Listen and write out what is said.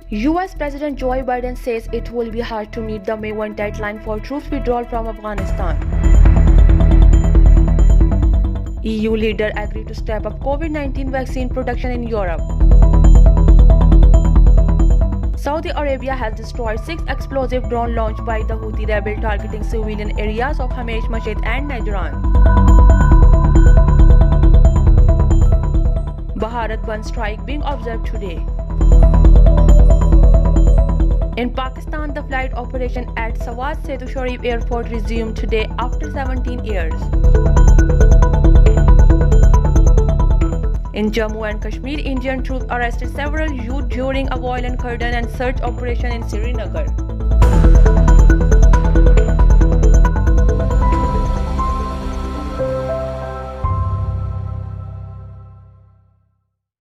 US President Joe Biden says it will be hard to meet the May 1 deadline for troops withdrawal from Afghanistan. EU leader agreed to step up COVID-19 vaccine production in Europe. Saudi Arabia has destroyed 6 explosive drones launched by the Houthi rebel targeting civilian areas of Khamis Mushait and Najran. Bharat Bandh strike being observed today. In Pakistan, the flight operation at Sawat Setu Sharif Airport resumed today after 17 years. In Jammu and Kashmir, Indian troops arrested several youth during a violent cordon and search operation in Srinagar.